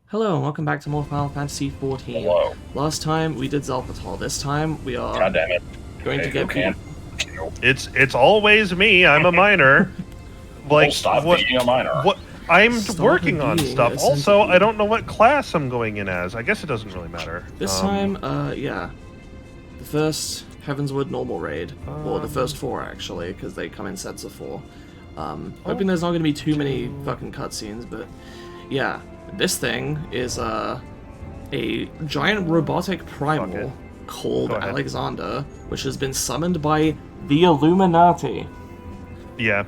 Hello and welcome back to more Final Fantasy XIV. Hello. Last time we did Xalphatol. This time we are God damn it. going to Hey, who get can? It's always me. I'm a minor. Like, stop being a minor. What? I'm Stop working on being stuff. a Also, I centipede. don't know what class I'm going in as. I guess it doesn't really matter. This time, yeah. The first Heavensward normal raid. Or the first four, actually, because they come in sets of four. Hoping there's not going to be too many fucking cutscenes, but yeah. This thing is a giant robotic primal called Alexander, which has been summoned by the Illuminati. Yeah.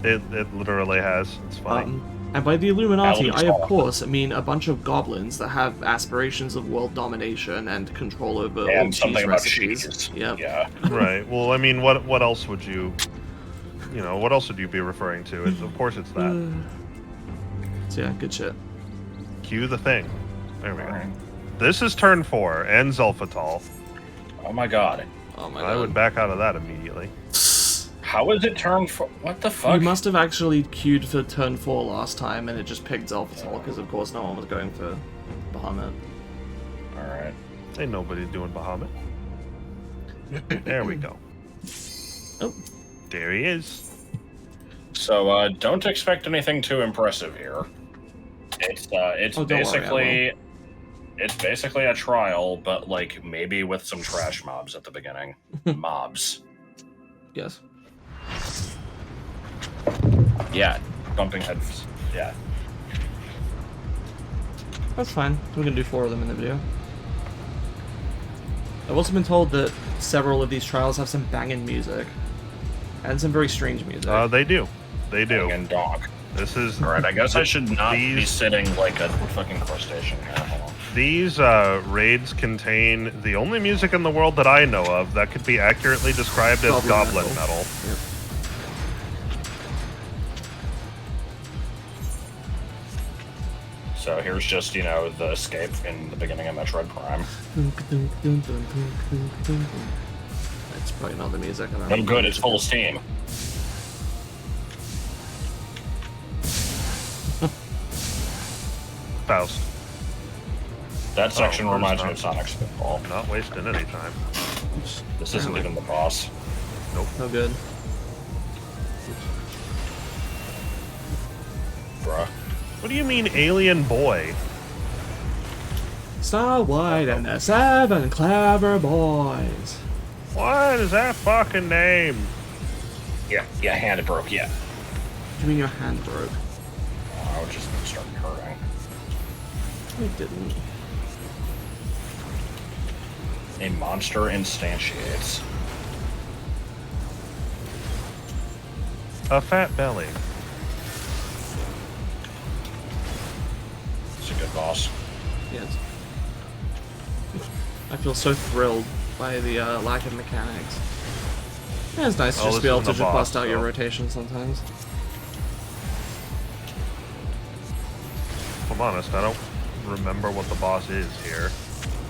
it literally has. It's funny. And by the Illuminati, I of course mean a bunch of goblins that have aspirations of world domination and control over all cheese recipes. Yep. Yeah. Right. Well, I mean, what else would you what else would you be referring to? Of course, it's that. So yeah, good shit. Cue the thing. There we go. Alright. This is turn 4 and Xalphatol. Oh my god. Oh my god. I would back out of that immediately. How is it turn for? What the fuck? You must have actually queued for turn 4 last time, and it just picked Xalphatol, because of course no one was going for Bahamut. Alright. Ain't nobody doing Bahamut. There we go. Oh. There he is. So, don't expect anything too impressive here. It's basically... It's basically a trial, but, like, maybe with some trash mobs at the beginning. Mobs. Yes. Yeah. Bumping heads. Yeah. That's fine. We can do 4 of them in the video. I've also been told that several of these trials have some banging music. And some very strange music. They do. They do. And dog. This is... Alright, I guess I should not be sitting like a fucking crustacean here. Hold on. These raids contain the only music in the world that I know of that could be accurately described as goblin metal. Yep. So here's just, the escape in the beginning of Metroid Prime. That's probably not the music. Oh good, it's full steam. Faust. That section reminds me of Sonic Spitball. Not wasting any time. This isn't even the boss. Nope. No good. Bruh. What do you mean, alien boy? Star White and the 7 clever boys. What is that fucking name? Yeah, hand broke, yeah. You mean your hand broke? I was just starting hurting. It didn't. A monster instantiates. A fat belly. It's a good boss. Yes. I feel so thrilled by the lack of mechanics. Yeah, it's nice to just be able to just bust out your rotation sometimes. If I'm honest, I don't remember what the boss is here.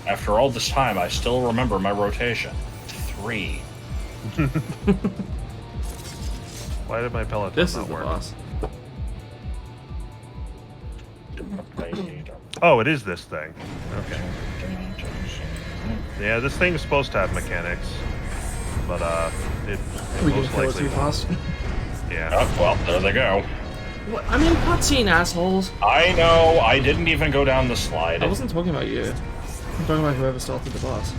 After all this time, I still remember my rotation. 3. Why did my pellet This not is the work? boss. Oh, it is this thing. Okay. Yeah, this thing's supposed to have mechanics, but it We can most kill it likely too fast. Yeah. Oh, well, there they go. What? I mean, cutscene, assholes. I know, I didn't even go down the slide. I wasn't talking about you. I'm talking about whoever started the boss.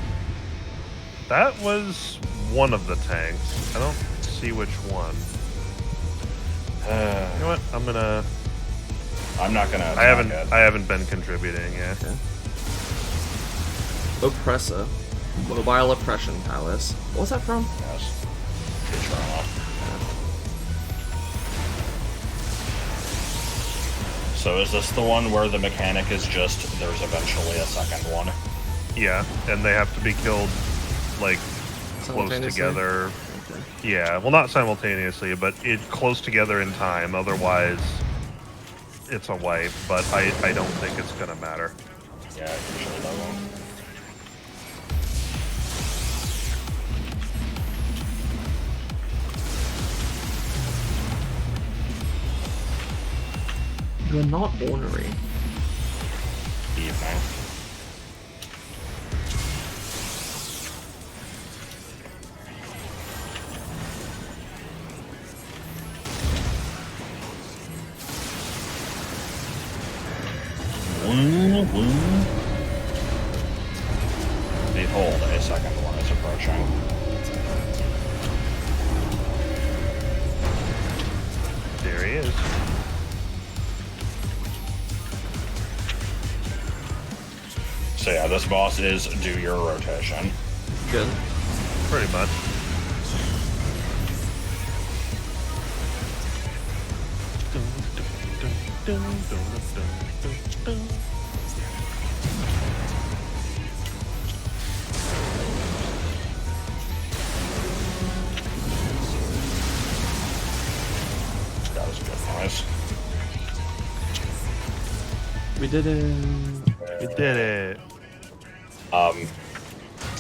That was one of the tanks. I don't see which one. You know what? I'm not gonna. I haven't been contributing yet. Okay. Oppressor. Mobile Oppression Palace. What was that from? Yes. Futurama. So is this the one where the mechanic is just there's eventually a second one? Yeah, and they have to be killed like close Simultaneously? together. Okay. Yeah, well, not simultaneously, but close together in time. Otherwise, it's a wipe. But I don't think it's gonna matter. Yeah, usually that won't. You're not ornery. evening. Behold, a second one is approaching. There he is. So yeah, this boss is do your rotation. Good. Pretty much. That was a good noise. We did it. We did it.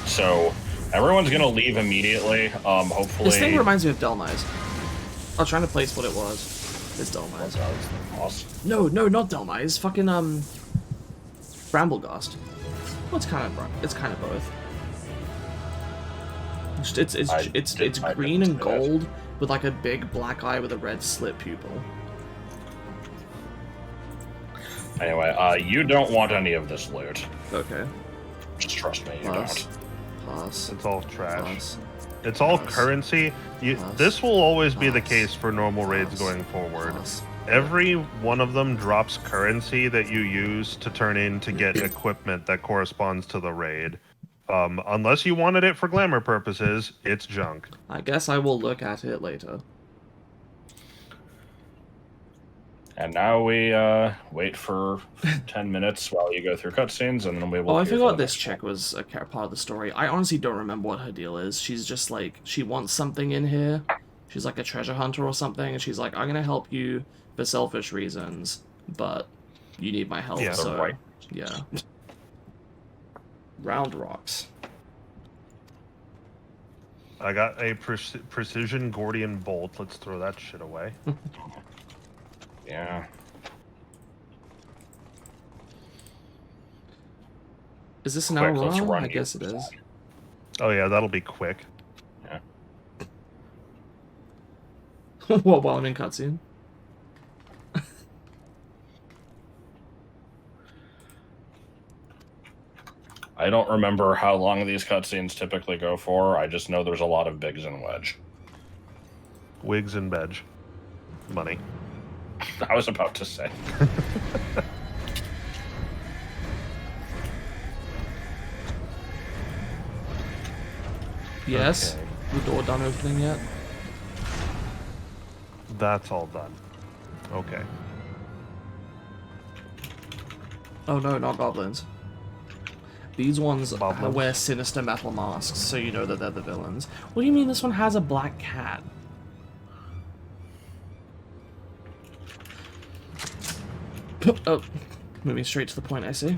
So everyone's gonna leave immediately. Hopefully. This thing reminds me of Delmise. I was trying to place what it was. It's Delmise. Boss. No, not Delmise. Fucking Brambleghast. Well, it's kind of both. It's I green didn't and see that. gold with like a big black eye with a red slit pupil. Anyway, you don't want any of this loot. Okay. Just trust me, you Pass. don't. Pass. It's all trash. Pass. It's all Pass. currency. Pass. This will always be the Pass. case for normal raids Pass. going forward. Pass. Every one of them drops currency that you use to turn in to get equipment that corresponds to the raid. Unless you wanted it for glamour purposes, it's junk. I guess I will look at it later. And now we wait for 10 minutes while you go through cutscenes, and then we will. Oh, I queue for forgot the this next chick one. was a part of the story. I honestly don't remember what her deal is. She's just like, she wants something in here. She's like a treasure hunter or something, and she's like, I'm gonna help you for selfish reasons, but you need my help, Yeah. so... Right. Yeah. Round rocks. I got a precision Gordian bolt. Let's throw that shit away. Yeah. Is this an Quick, hour let's long? run I you guess it this is. time. Oh yeah, that'll be quick. Yeah. What, while I'm in cutscene? I don't remember how long these cutscenes typically go for. I just know there's a lot of bigs and wedge. Wigs and veg. Money. I was about to say. Yes? Okay. The door done opening yet? That's all done. Okay. Oh no, not goblins. These ones Goblins. wear sinister metal masks, so you know that they're the villains. What do you mean this one has a black cat? Oh, moving straight to the point, I see.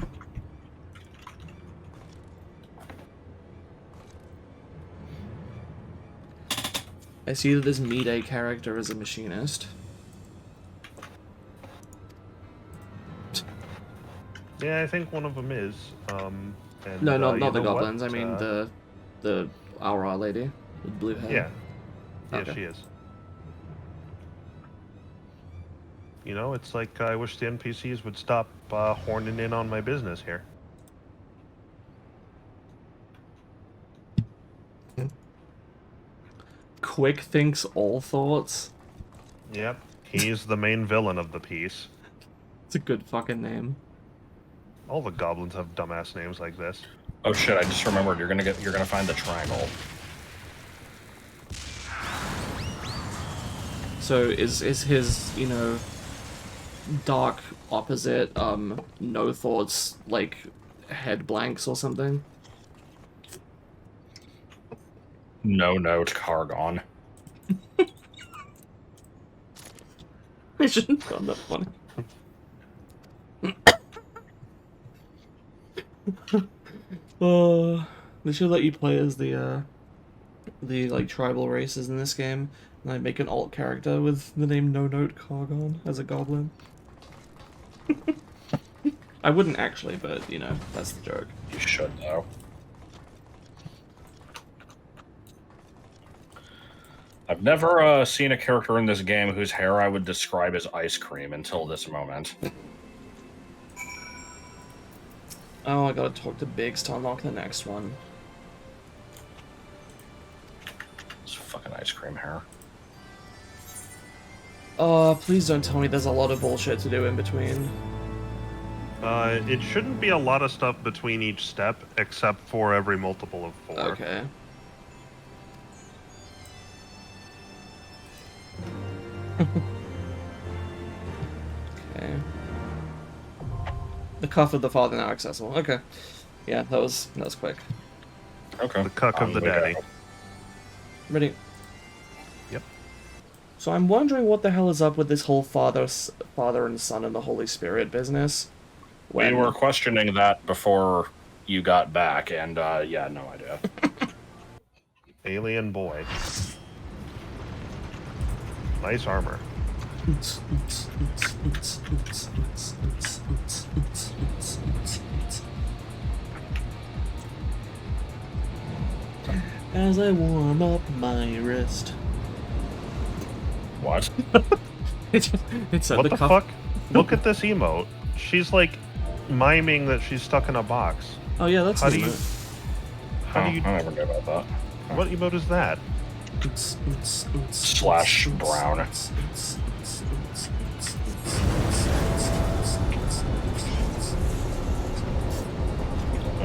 I see that this Mide character is a machinist. Yeah, I think one of them is. And, No, not you the know what? goblins. I mean the Aura lady with blue hair. Yeah. Yeah, Okay. she is. You know, it's like I wish the NPCs would stop horning in on my business here. Quick thinks all thoughts. Yep. He's the main villain of the piece. It's a good fucking name. All the goblins have dumbass names like this. Oh shit! I just remembered. You're gonna find the triangle. So is his, you know, dark opposite, no thoughts, like, head blanks or something? No note, Cargon. I shouldn't have done that funny. They should let you play as the like tribal races in this game, and I make an alt character with the name No Note Cargon as a goblin. I wouldn't actually, but, you know, that's the joke. You should, though. I've never seen a character in this game whose hair I would describe as ice cream until this moment. Oh, I gotta talk to Biggs to unlock the next one. It's fucking ice cream hair. Oh, please don't tell me there's a lot of bullshit to do in between. It shouldn't be a lot of stuff between each step, except for every multiple of 4. Okay. Okay. The cuff of the father now accessible. Okay. Yeah, that was quick. Okay. The cuck of the daddy. Ready? Yep. So I'm wondering what the hell is up with this whole father and son and the Holy Spirit business. We were questioning that before you got back, and yeah, no idea. Alien boy. Nice armor. As I warm up my wrist. What? It said What the cuff. fuck? Look at this emote. She's like miming that she's stuck in a box. Oh yeah, that's How an do you? emote. How do you? I never knew about that. What emote is that? Slash brown.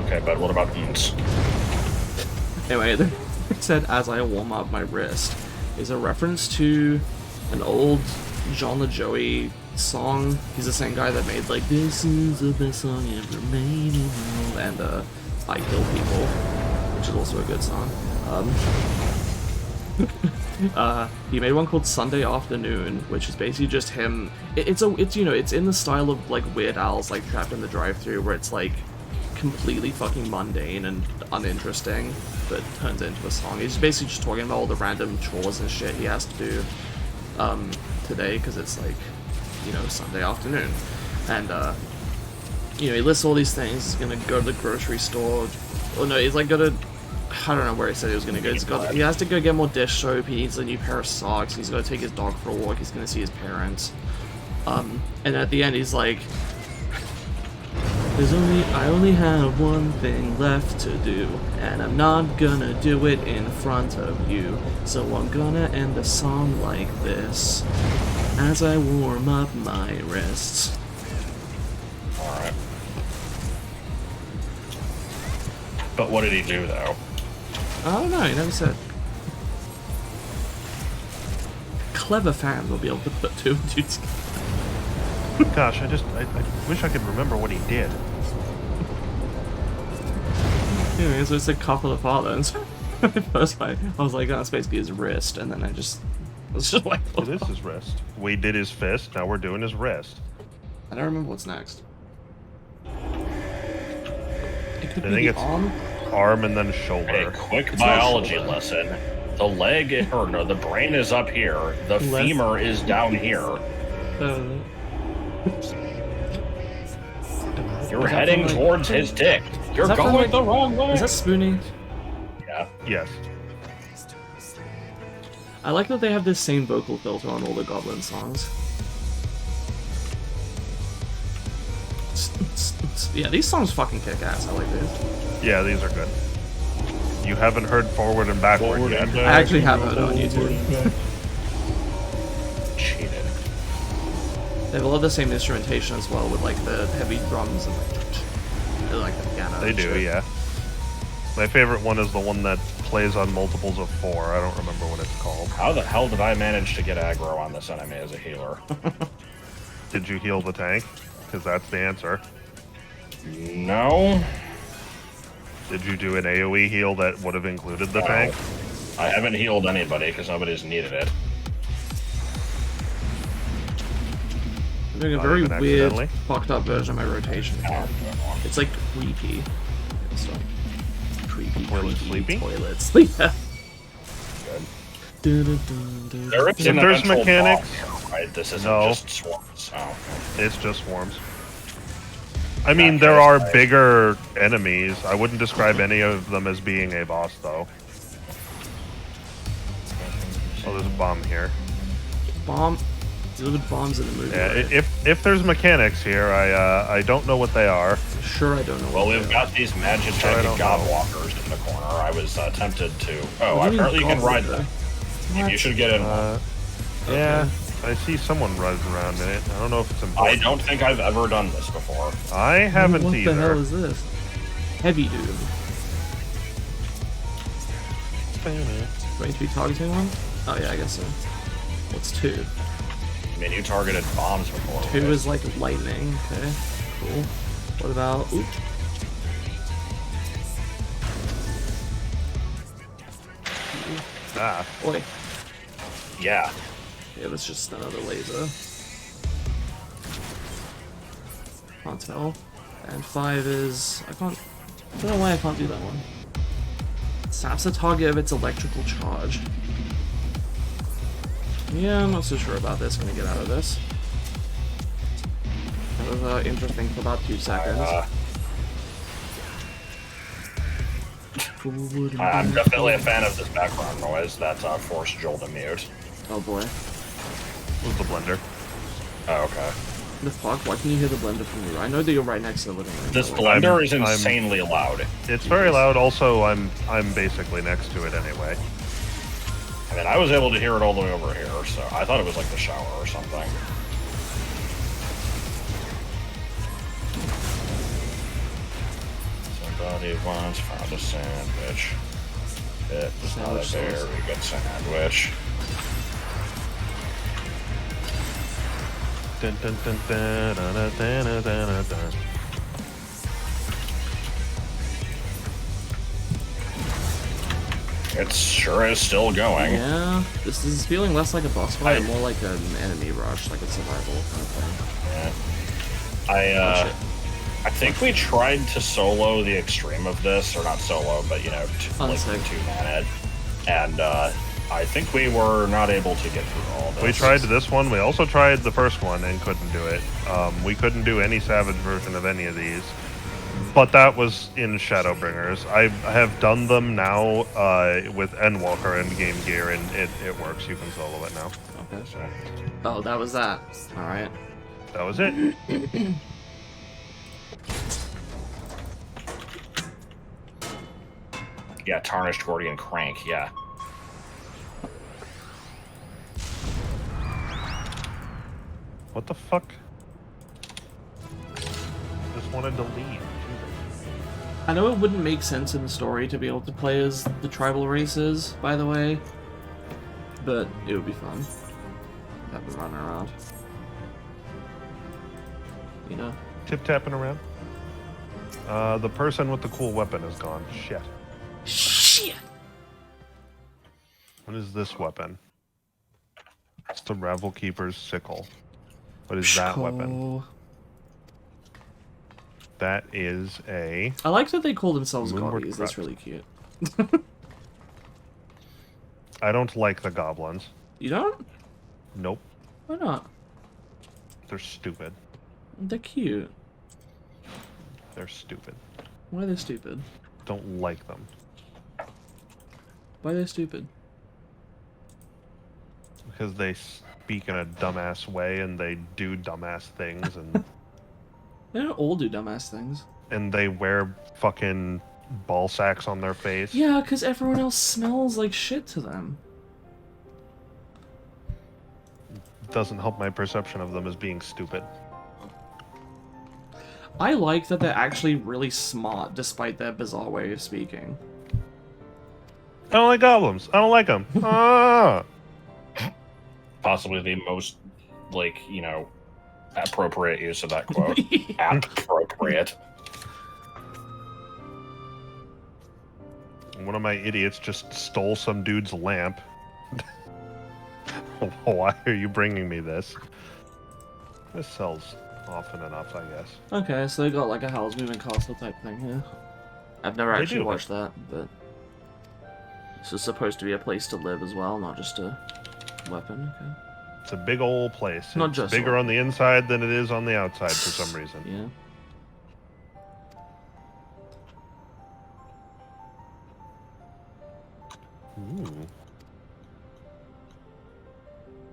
Okay, but what about ants? Anyway, it said, as I warm up my wrist, is a reference to an old John LaJoie song. He's the same guy that made, like, this is the best song ever made in the world, and, I Kill People, which is also a good song. He made one called Sunday Afternoon, which is basically just him. It's you know, it's in the style of, like, Weird Al's, like, Trapped in the Drive-Thru, where it's, like, completely fucking mundane and uninteresting, but turns into a song. He's basically just talking about all the random chores and shit he has to do today, because it's like, you know, Sunday afternoon. And, you know, he lists all these things. He's gonna go to the grocery store. Oh no, he's like gonna, I don't know where he said he was gonna go. He has to go get more dish soap, he needs a new pair of socks, he's gotta take his dog for a walk, he's gonna see his parents. And at the end he's like, I only have one thing left to do, and I'm not gonna do it in front of you, so I'm gonna end the song like this, as I warm up my wrists. Alright. But what did he do, though? I don't know, he never said. Clever fans will be able to put 2 and 2 together. Gosh, I wish I could remember what he did. Anyway, so it's a couple of father, and so at first I was like, oh, that's basically his wrist, and then I was just like, It is his wrist. We did his fist, now we're doing his wrist. I don't remember what's next. It could I be think the it's arm. arm and then shoulder. A quick It's biology not shoulder. lesson. The leg, or no, the brain is up here. The femur is down here. You're heading towards his dick. You're that from, going like- the wrong way. Is that spooning? Yeah. Yes. I like that they have this same vocal filter on all the Goblin songs. Yeah, these songs fucking kick ass. I like these. Yeah, these are good. You haven't heard forward and backward Forward yet. and back. I actually have it on YouTube. Cheated. They have a lot of the same instrumentation as well, with like the heavy drums and like the piano. They and do, shit. yeah. My favorite one is the one that plays on multiples of 4. I don't remember what it's called. How the hell did I manage to get aggro on this enemy as a healer? Did you heal the tank? Because that's the answer. No. Did you do an AoE heal that would have included the tank? I haven't healed anybody because nobody's needed it. I'm doing a Not very even weird, accidentally. fucked up version of my rotation here. It's like creepy. It's like creepy, Toilet creepy sleepy? toilet sleep. Yeah. There is If an there's eventual mechanics- bomb here, right? This isn't No. just swarms. Oh, okay. It's just swarms. I mean, there are bigger enemies. I wouldn't describe any of them as being a boss, though. Oh, there's a bomb here. Bomb? Deal with bombs in the movie. Yeah, right? if there's mechanics here, I don't know what they are. Sure, I don't know. Well, we've got these magic godwalkers in the corner. I was tempted to. Oh, apparently you can ride them. You should get in one. Yeah, I see someone riding around in it. I don't know if it's important. I don't think I've ever done this before. I haven't what either. What the hell is this? Heavy dude. Going to be targeting one? Oh yeah, I guess so. What's 2? I mean, you targeted bombs before. 2 is like lightning. Okay, cool. What about? Oop. Ah. Oi. Yeah. Yeah, that's just another laser. Can't tell. And 5 is... I don't know why I can't do that one. Saps a target of its electrical charge. Yeah, I'm not so sure about this. Gonna get out of this. That was interesting for about 2 seconds. I'm definitely a fan of this background noise that forced Joel to mute. Oh boy. It was the blender. Oh, okay. The fuck? Why can you hear the blender from you? I know that you're right next to the living room. This blender is insanely loud. It's very loud. Also, I'm basically next to it anyway. I mean, I was able to hear it all the way over here, so I thought it was like the shower or something. Somebody once found a sandwich. It was not a very good sandwich. Dun, dun, dun, dun, dun, dun, dun, dun, dun. It sure is still going. Yeah, this is feeling less like a boss fight and more like an enemy rush, like a survival kind of thing. Yeah. I think we tried to solo the extreme of this, or not solo, but you know, like 2-man it, and I think we were not able to get through all this. We tried this one. We also tried the first one and couldn't do it. We couldn't do any Savage version of any of these. But that was in Shadowbringers. I have done them now with Endwalker and Game Gear, and it works. You can solo it now. Okay. Oh, that was that. Alright. That was it. Yeah, Tarnished Gordian Crank, yeah. What the fuck? Just wanted to leave. I know it wouldn't make sense in the story to be able to play as the tribal races, by the way, but it would be fun. Have them running around. You know? Tip-tapping around. The person with the cool weapon is gone. Shit. Shit! What is this weapon? It's the Ravel Keeper's sickle. What is that weapon? That is a... I like that they call themselves Moonward Gordias. That's Crux. really cute. I don't like the goblins. You don't? Nope. Why not? They're stupid. They're cute. They're stupid. Why are they stupid? Don't like them. Why are they stupid? Because they speak in a dumbass way and they do dumbass things and... They don't all do dumbass things. And they wear fucking ball sacks on their face. Yeah, because everyone else smells like shit to them. Doesn't help my perception of them as being stupid. I like that they're actually really smart, despite their bizarre way of speaking. I don't like goblins. I don't like them. Ah! Possibly the most, like, you know, appropriate use of that quote. Appropriate. One of my idiots just stole some dude's lamp. Why are you bringing me this? This sells often enough, I guess. Okay, so they got like a Howl's Moving Castle type thing here. I've never They actually do. watched that, but this is supposed to be a place to live as well, not just a weapon. Okay. It's a big old place. Not It's just bigger one. on the inside than it is on the outside for some reason. Yeah. Ooh.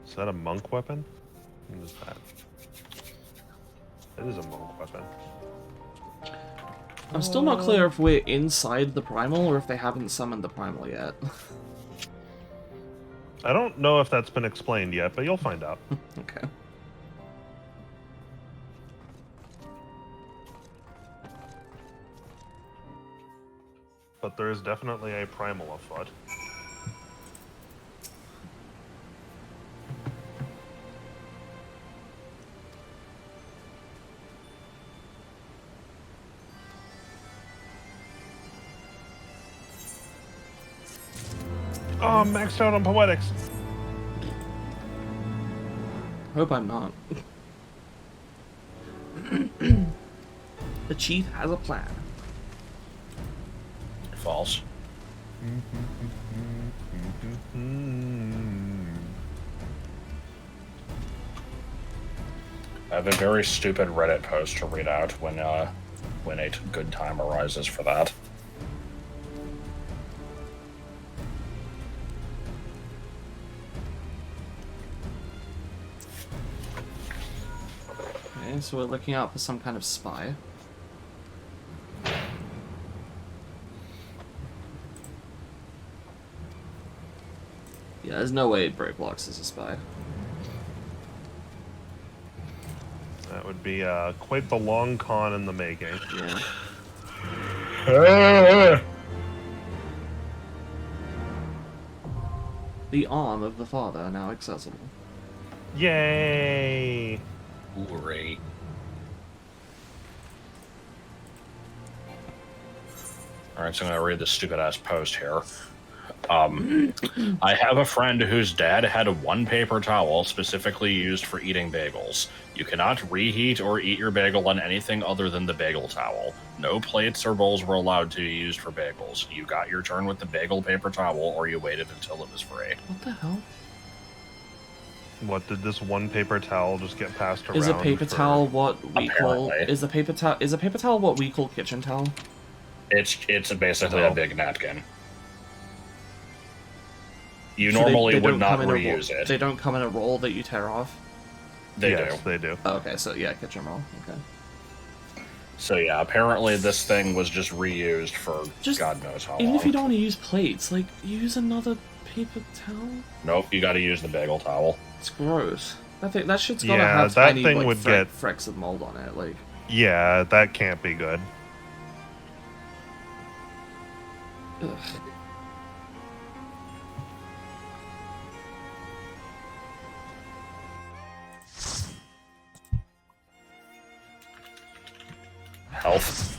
Is that a monk weapon? What is that? It is a monk weapon. I'm still not clear if we're inside the primal or if they haven't summoned the primal yet. I don't know if that's been explained yet, but you'll find out. Okay. But there is definitely a primal afoot. Oh, I'm maxed out on poetics. Hope I'm not. The chief has a plan. False. I have a very stupid Reddit post to read out when a good time arises for that. Okay, so we're looking out for some kind of spy. Yeah, there's no way Breakblocks is a spy. That would be quite the long con in the making. Yeah. The arm of the father now accessible. Yay! Hooray. Alright, so I'm gonna read this stupid ass post here. I have a friend whose dad had a one paper towel specifically used for eating bagels. You cannot reheat or eat your bagel on anything other than the bagel towel. No plates or bowls were allowed to be used for bagels. You got your turn with the bagel paper towel, or you waited until it was free. What the hell? What, did this one paper towel just get passed around? Is a paper towel what we call? Apparently. Is a paper towel what we call kitchen towel? It's basically a big napkin. You So normally they would don't not come in a roll- reuse it. They don't come in a roll that you tear off. They Yes, do. they do. Oh, okay, so yeah, kitchen roll. Okay. So yeah, apparently this thing was just reused for Just- God knows how Even long. if you don't want to use plates, like use another paper towel. Nope, you got to use the bagel towel. It's gross. That shit's gotta Yeah, have that tiny thing like would get- frecks of mold on it. Like, Yeah, that can't be good. ugh. Health.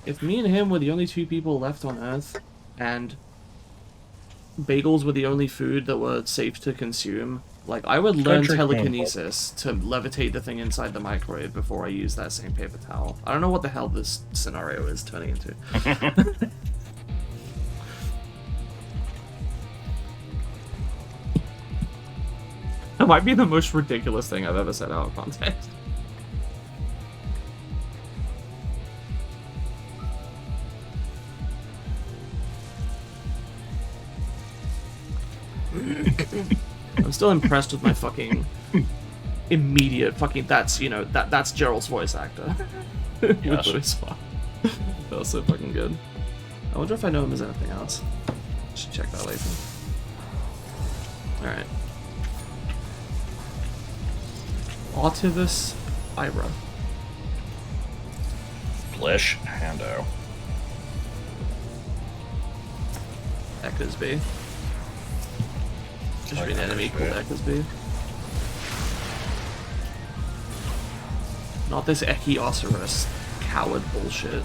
If me and him were the only two people left on Earth, and bagels were the only food that were safe to consume, like, I would learn Country telekinesis to levitate the thing inside the microwave before I use that same paper towel. I don't know what the hell this scenario is turning into. That might be the most ridiculous thing I've ever said out of context. I'm still impressed with my fucking immediate fucking that's Gerald's voice actor. With Yes. Louis Swan. That was so fucking good. I wonder if I know him as anything else. Should check that later. Alright. Autivus Ira. Plish Hando. Ecclesby. There should be an enemy called Ecclesby. Not this Echiosaurus coward bullshit.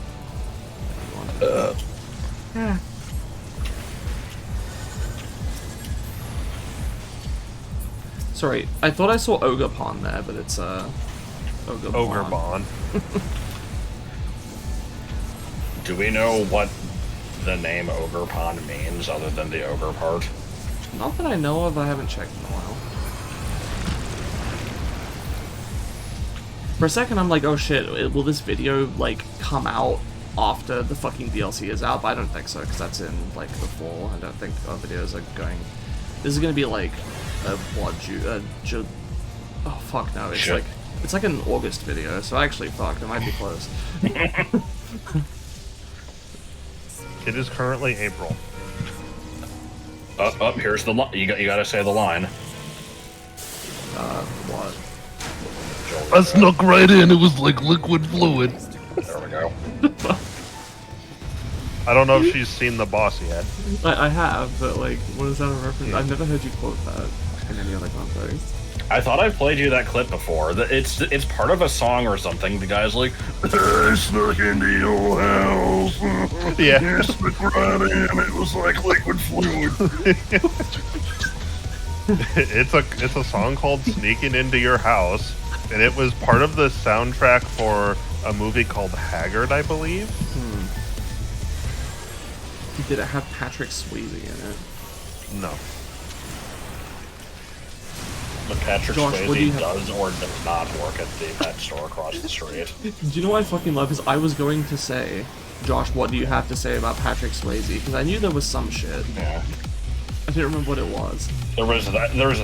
Sorry, I thought I saw Ogre Pond there, but it's Ogre Bond. Do we know what the name Ogre Pond means other than the ogre part? Not that I know of, I haven't checked in a while. For a second, I'm like, oh shit, will this video, like, come out after the fucking DLC is out? But I don't think so, because that's in, like, the fall. I don't think our videos are going... This is gonna be, like, oh, fuck, no, it's Shit. it's like an August video, so actually, fuck, it might be close. It is currently April. Up, here's the line. You gotta say the line. What? I snuck right in, it was like liquid fluid. There we go. I don't know if she's seen the boss yet. I have, but, like, what is that a reference? I've never heard you quote that in any other context. I thought I played you that clip before. It's part of a song or something. The guy's like, I snuck into your house. Yeah. You snuck right in. It was like liquid fluid. It's a song called "Sneaking Into Your House," and it was part of the soundtrack for a movie called Haggard, I believe. Did it have Patrick Swayze in it? No. But Patrick Josh, what do you Swayze have- does or does not work at the pet store across the street. Do you know what I fucking love? Is I was going to say, Josh, what do you have to say about Patrick Swayze? Because I knew there was some shit. Yeah. I didn't remember what it was. There was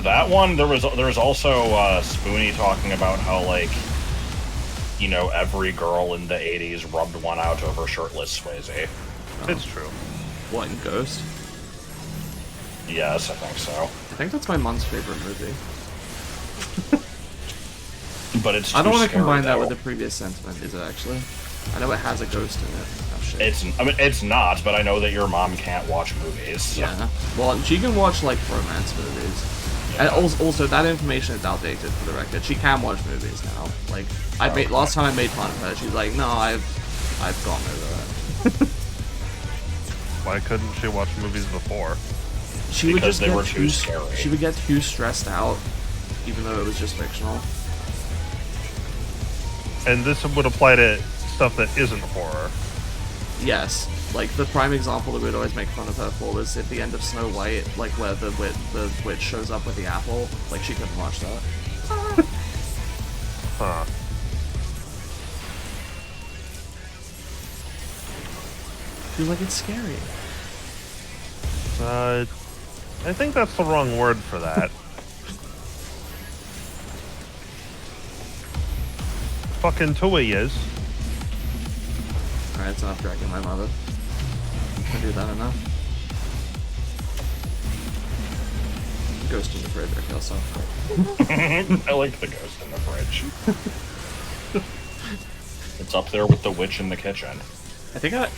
that one. There was also Spoonie talking about how, like, you know, every girl in the 80s rubbed one out over shirtless Swayze. It's true. What, in Ghost? Yes, I think so. I think that's my mom's favorite movie. But it's I don't want to scary, combine that though. with the previous sentiment, is it actually? I know it has a ghost in it. Oh shit. It's not, but I know that your mom can't watch movies. So. Yeah. Well, she can watch, like, romance movies. And also, that information is outdated for the record. She can watch movies now. Like, last time I made fun of her, she's like, no, I've gone over that. Why couldn't she watch movies before? She would Because just they get were too scary. She would get too stressed out, even though it was just fictional. And this would apply to stuff that isn't horror. Yes, like the prime example that we'd always make fun of her for was at the end of Snow White, like where the witch shows up with the apple. Like she couldn't watch that. Huh. She was like, it's scary. I think that's the wrong word for that. Fucking Tui is. Alright, it's enough dragging my mother. I do that enough. Ghost in the fridge, okay, I'll stop. I like the ghost in the fridge. It's up there with the witch in the kitchen. I think I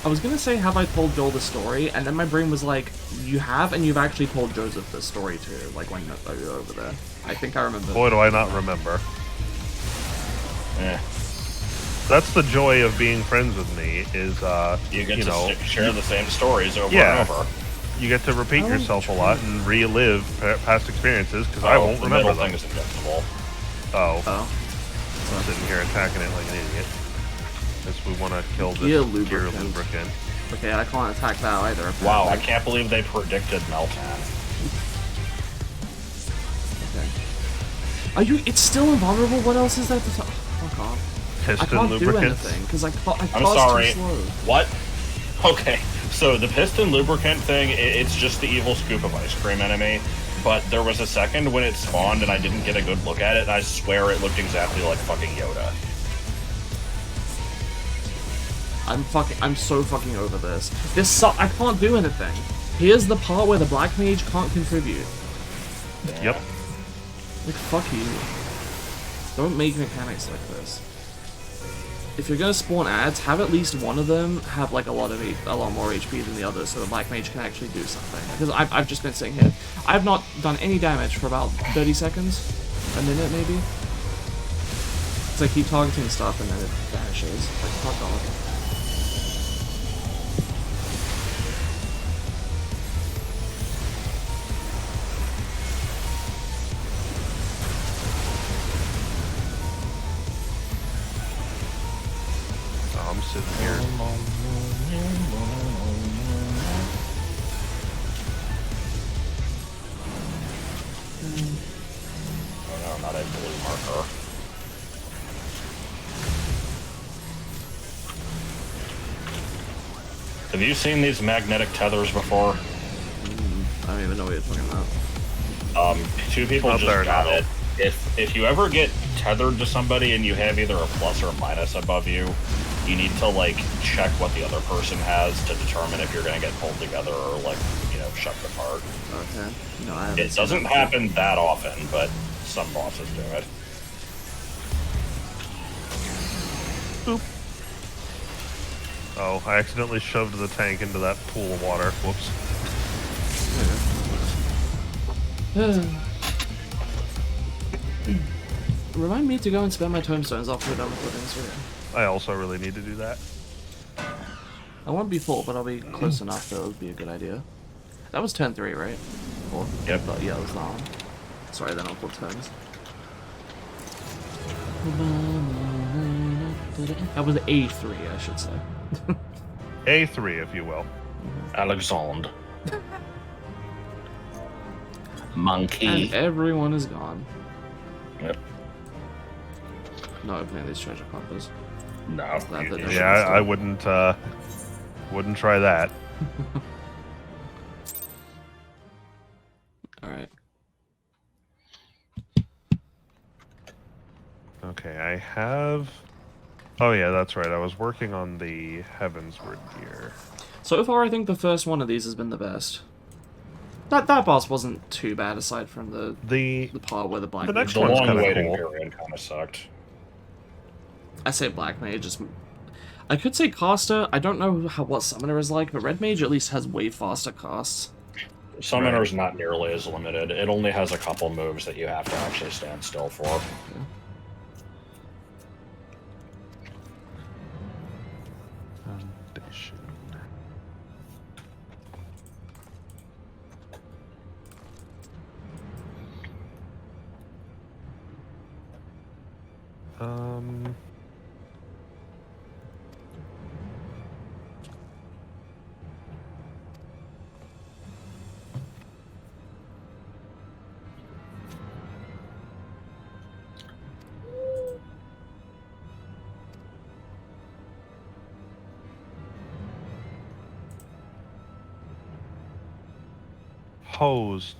was gonna say, have I told Joel the story? And then my brain was like, you have, and you've actually told Joseph the story too, like when you were over there. I think I remember. Boy, do I not remember. Eh. That's the joy of being friends with me, is, You get to share the same stories over Yeah. and over. you get to repeat Oh, yourself a lot and relive past experiences, because I won't the remember middle them. thing is invincible. Oh, Oh. I'm sitting here attacking it like an idiot. Because we want to kill this Gear gear lubricant. lubricant. Okay, I can't attack that either. Wow, I apparently. can't believe they predicted Meltan. Okay. Are you? It's still invulnerable. What else is there to talk? Fuck off. I Piston can't do lubricants. anything because I I'm cause sorry. too slow. What? Okay, so the piston lubricant thing, it's just the evil scoop of ice cream enemy. But there was a second when it spawned and I didn't get a good look at it, and I swear it looked exactly like fucking Yoda. I'm so fucking over this. I can't do anything. Here's the part where the black mage can't contribute. Yep. Like, fuck you. Don't make mechanics like this. If you're gonna spawn ads, have at least one of them have like a lot more HP than the others, so the black mage can actually do something. Because I've just been sitting here. I've not done any damage for about 30 seconds, a minute maybe. It's like keep targeting stuff and then it vanishes. Like fuck off. I'm sitting here. Oh no, not a blue marker. Have you seen these magnetic tethers before? I don't even know what you're talking about. Two people Out just there got now. it. If you ever get tethered to somebody and you have either a plus or a minus above you, you need to like check what the other person has to determine if you're gonna get pulled together or like, you know, shucked apart. Okay. No, I haven't It seen doesn't that. happen that often, but some bosses do it. Boop. Oh, I accidentally shoved the tank into that pool of water. Whoops. Remind me to go and spend my tombstones after we're done recording this video. I also really need to do that. I won't be full, but I'll be close enough that it would be a good idea. That was turn 3, right? Or, Yep. But yeah, it was that one. Sorry, then I'll put turns. That was A3, I should say. A3, if you will. Alexandre. Monkey. And everyone is gone. Yep. Not opening these treasure coffers. No. That the Yeah, I wouldn't try that. Alright. Okay, I have... Oh yeah, that's right. I was working on the Heavensward gear. So far, I think the first one of these has been the best. That boss wasn't too bad, aside from the part where the black The mage... next The one's long kinda waiting cool. period kind of sucked. I say black mage, just... I could say caster. I don't know what summoner is like, but red mage at least has way faster casts. Summoner's not nearly as limited. It only has a couple moves that you have to actually stand still for. Foundation. Hose.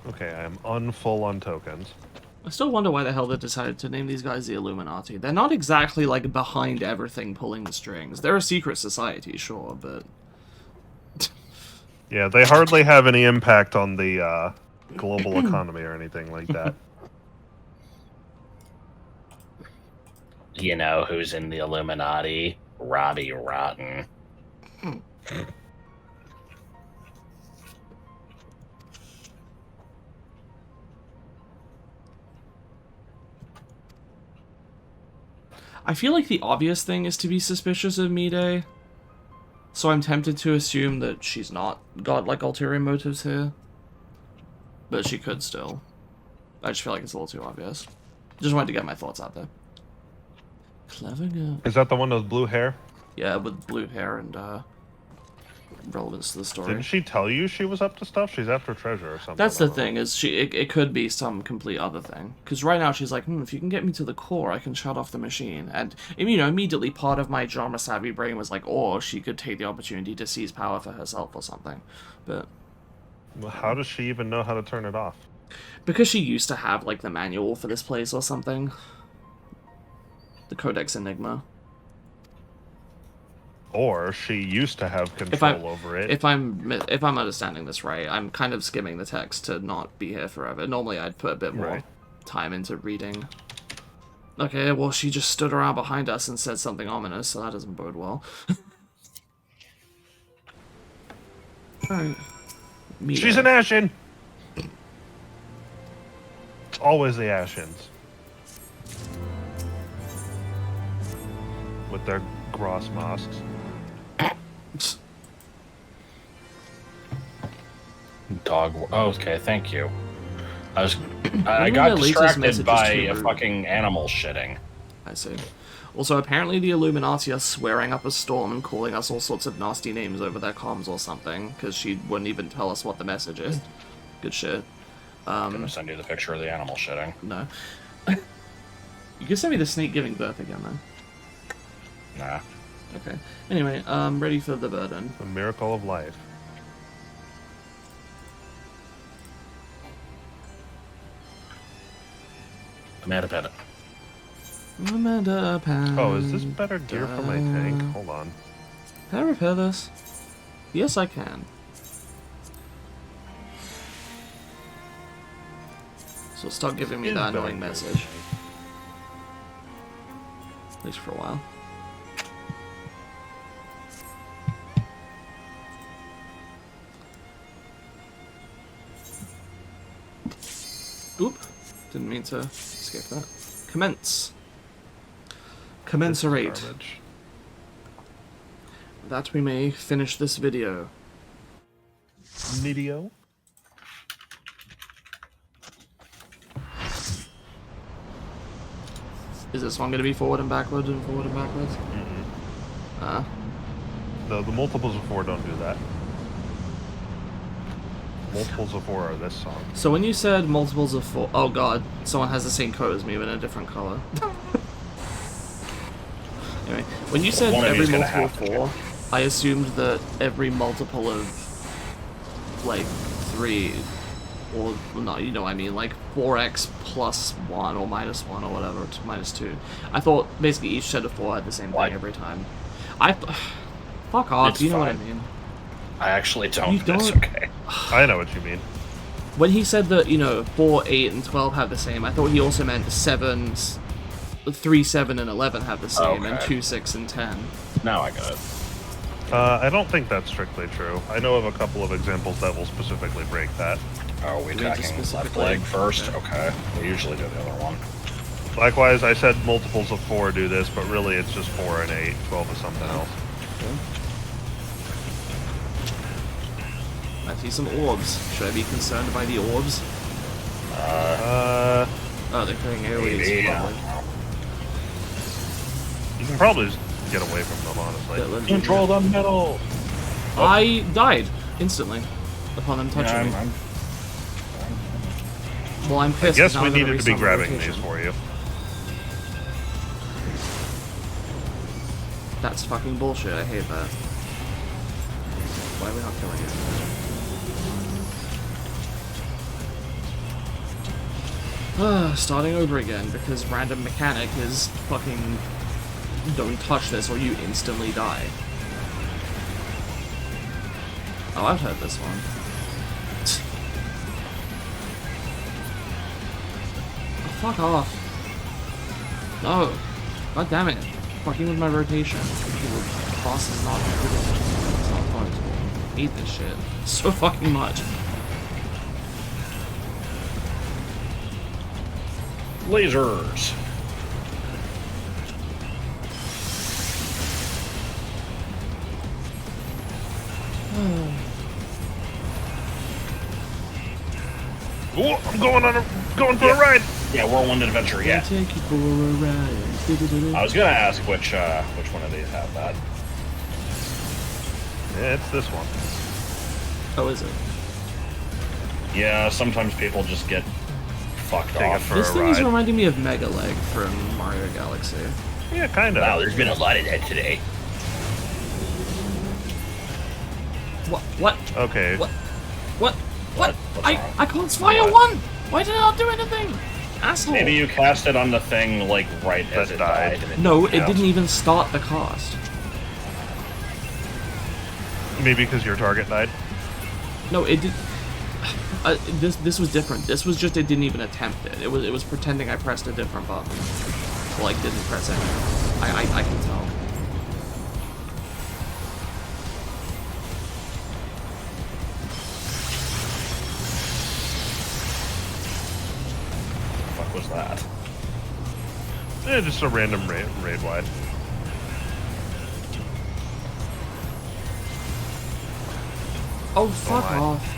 Okay, I am unfull on tokens. I still wonder why the hell they decided to name these guys the Illuminati. They're not exactly, like, behind everything pulling the strings. They're a secret society, sure, but... Yeah, they hardly have any impact on the global economy or anything like that. You know who's in the Illuminati? Robbie Rotten. I feel like the obvious thing is to be suspicious of Mide. So I'm tempted to assume that she's not got, like, ulterior motives here. But she could still. I just feel like it's a little too obvious. Just wanted to get my thoughts out there. Clever girl. Is that the one with blue hair? Yeah, with blue hair and, relevance to the story. Didn't she tell you she was up to stuff? She's after treasure or something. That's I the don't know. thing, is it could be some complete other thing. Because right now she's like, if you can get me to the core, I can shut off the machine. And, you know, immediately part of my genre-savvy brain was like, or she could take the opportunity to seize power for herself or something. But... Well, how does she even know how to turn it off? because she used to have, like, the manual for this place or something. The Codex Enigma. Or she used to have control over it. If I'm understanding this right, I'm kind of skimming the text to not be here forever. Normally I'd put a bit more Right. time into reading. Okay, well, she just stood around behind us and said something ominous, so that doesn't bode well. Alright. She's an Ashen! It's always the Ashens. With their gross masks. Dog. Oh, okay, thank you. I When got the latest distracted message by is a too fucking animal shitting. I see. Also, apparently the Illuminati are swearing up a storm and calling us all sorts of nasty names over their comms or something, because she wouldn't even tell us what the message is. Good shit. I'm gonna send you the picture of the animal shitting. No. You can send me the snake giving birth again, though. Nah. Okay. Anyway, ready for the burden. The miracle of life. Amanda Pettit. Amanda Panda. Oh, is this better gear for my tank? Hold on. Can I repair this? Yes, I can. So stop giving me Is that better annoying gear. message. At least for a while. Oop. Didn't mean to escape that. Commence. Commensurate. Garbage. That we may finish this video. Nidio. Is this one going to be forward and backwards and forward and backwards? No, the multiples of 4 don't do that. Multiples of 4 are this song. So when you said multiples of 4... Oh god, someone has the same code as me but in a different color. Anyway, when you said One of every you's gonna multiple of have to 4, I assumed that every multiple of, like, 3, or, no, you know what I mean, like 4x plus 1 or minus 1 or whatever, minus 2. I thought basically each set of 4 had the same What? thing every time. Fuck off, It's you know what I fine. mean. I actually don't. You but it's don't? okay. I know what you mean. When he said that, 4, 8, and 12 have the same, I thought he also meant 3, 7, and 11 have the same, and Okay. 2, 6, and 10. Now I got it. I don't think that's strictly true. I know of a couple of examples that will specifically break that. Oh, we We need to attacking left specifically- leg first? okay. Okay. We usually do the other one. Likewise, I said multiples of 4 do this, but really it's just 4 and 8. 12 is something else. I see some orbs. Should I be concerned by the orbs? Oh, they're clearing AoEs. Maybe. Lovely. You can probably just get away from them, honestly. That lets me- Control the middle! I died instantly upon them touching me. Well, I'm I pissed. guess 'cause now we I'm gonna needed to be restart my grabbing rotation. these for you. That's fucking bullshit. I hate that. Why are we not killing it? Starting over again because random mechanic is fucking don't touch this or you instantly die. Oh, I've heard this one. Oh, fuck off. No. God damn it. Fucking with my rotation. The boss is not good. It's not fun. I hate this shit so fucking much. Lasers! Ooh, I'm going for a ride. Yeah, whirlwind adventure, yeah. Take you for a ride. I was gonna ask which one of these have that. Yeah, it's this one. Oh, is it? Yeah, sometimes people just get fucked Take it off. for This a thing is ride. reminding me of Mega Leg from Mario Galaxy. Yeah, kind of. Wow, there's been a lot of that today. What? Okay. What? What? What? What's wrong? I can't fire What? one! Why did it not do anything? Asshole! Maybe you cast it on the thing, like, right as That it died. died. and it No, it didn't didn't even start the cast. Maybe because your target died. No, it did. This was different. This was just it didn't even attempt it. It was pretending I pressed a different button. Like didn't press it. I can tell. What the fuck was that? Yeah, just a random raid wide. Oh, fuck my. off.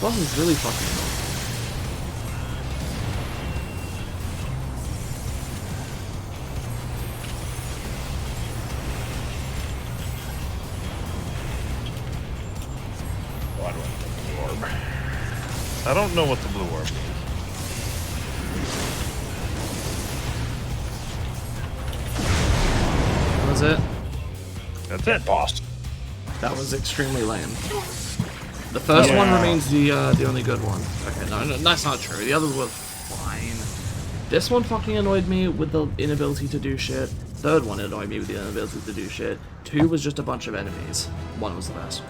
Boss is really fucking annoying. Why do I have the orb? I don't know what the blue orb means. That was it. That's it. Boss. That was extremely lame. The first one remains the only good one. Okay, no, that's not true. The others were fine. This one fucking annoyed me with the inability to do shit. Third one annoyed me with the inability to do shit. 2 was just a bunch of enemies. 1 was the best.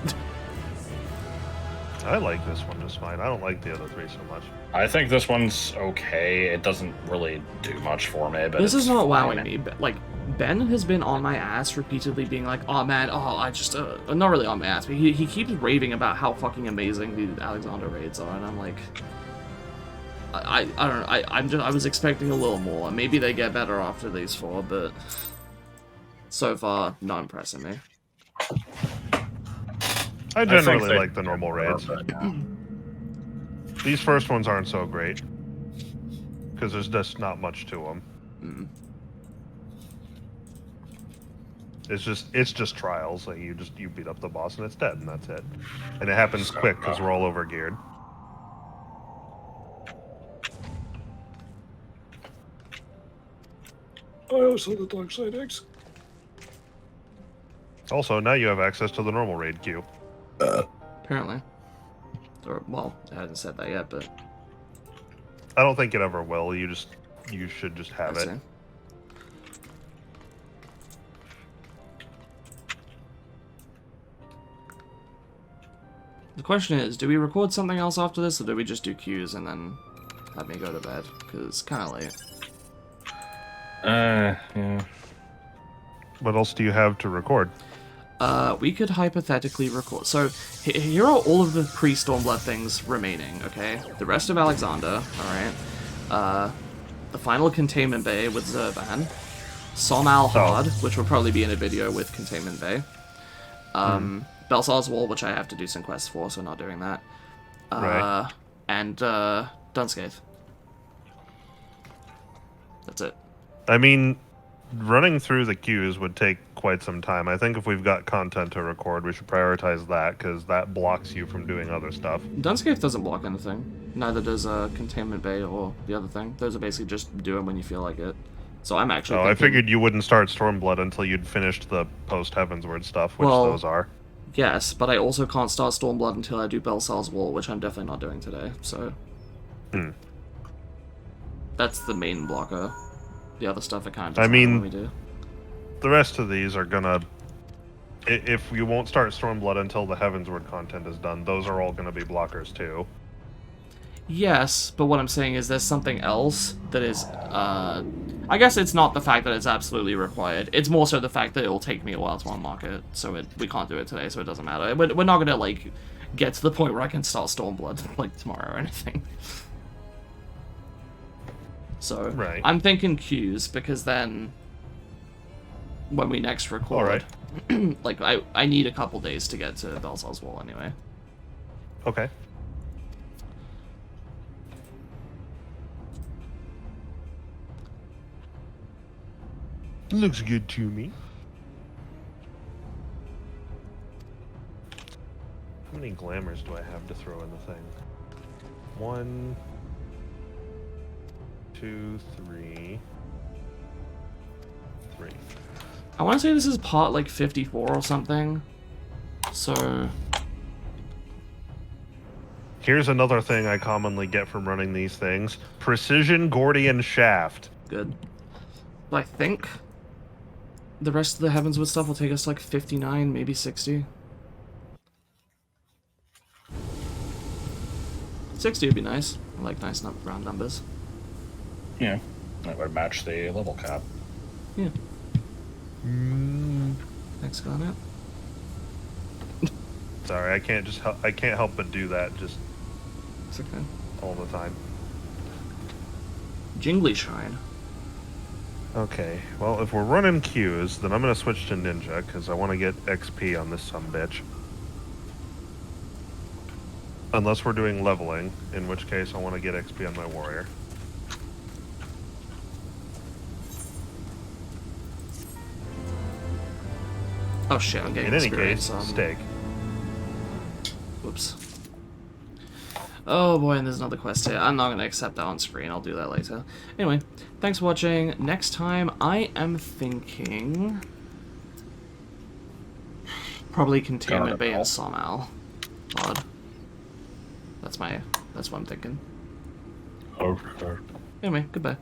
I like this one just fine. I don't like the other 3 so much. I think this one's okay. It doesn't really do much for me, but This is it's not fine. wowing me. But, like, Ben has been on my ass repeatedly being like, oh man, I just, not really on my ass, but he keeps raving about how fucking amazing the Alexander raids are, and I'm like, I don't know, I was expecting a little more. Maybe they get better after these 4, but so far, not impressing me. I generally they- like the normal raids. These first ones aren't so great. Because there's just not much to them. Mm. It's just trials. Like you beat up the boss and it's dead and that's it. And it happens quick because we're all over geared. I also the Dark Side X. Also, now you have access to the normal raid queue. Apparently. Or, well, I haven't said that yet, but I don't think it ever will. You should just have I it. see. The question is, do we record something else after this, or do we just do queues and then let me go to bed? Because it's kind of late. Yeah. What else do you have to record? We could hypothetically record. So, here are all of the pre-Stormblood things remaining, okay? The rest of Alexander, alright? The final Containment Bay with Zurban. Som Al-Had, which will probably be in a video with Containment Bay. Belsar's Wall, which I have to do some quests for, so not doing that. Right. And Dunscaith. That's it. I mean, running through the queues would take quite some time. I think if we've got content to record, we should prioritize that, because that blocks you from doing other stuff. Dunscaith doesn't block anything. Neither does Containment Bay or the other thing. Those are basically just do them when you feel like it. So I'm actually I figured you wouldn't start Stormblood until you'd finished the post-Heavensward stuff, which those are. Yes, but I also can't start Stormblood until I do Belsar's Wall, which I'm definitely not doing today, so... That's the main blocker. The other stuff I kind of just when we do. The rest of these are gonna... If you won't start Stormblood until the Heavensward content is done, those are all gonna be blockers too. Yes, but what I'm saying is there's something else that is, I guess it's not the fact that it's absolutely required. It's more so the fact that it will take me a while to unlock it, so we can't do it today, so it doesn't matter. We're not gonna, like, get to the point where I can start Stormblood, like, tomorrow or anything. So, right. I'm thinking queues, because then, when we next record, like, I need a couple days to get to Belsar's Wall anyway. Okay. Looks good to me. How many glamours do I have to throw in the thing? 1, 2, 3. I want to say this is part, like, 54 or something. So... Here's another thing I commonly get from running these things. Precision Gordian Shaft. Good. But I think the rest of the Heavenswood stuff will take us like 59, maybe 60. 60 would be nice. I like nice round numbers. Yeah, that would match the level cap. Yeah. Thanks, Garnet. Sorry, I can't help but do that just It's okay. all the time. Jingly Shrine. Okay, well, if we're running queues, then I'm going to switch to Ninja, because I want to get XP on this sumbitch. Unless we're doing leveling, in which case I want to get XP on my warrior. Oh shit, I'm getting In any experience case, on... steak. Whoops. Oh boy, and there's another quest here. I'm not going to accept that on screen. I'll do that later. Anyway, thanks for watching. Next time, I am thinking... probably Containment Bay and Sawmill. Odd. That's what I'm thinking. Okay. Anyway, goodbye.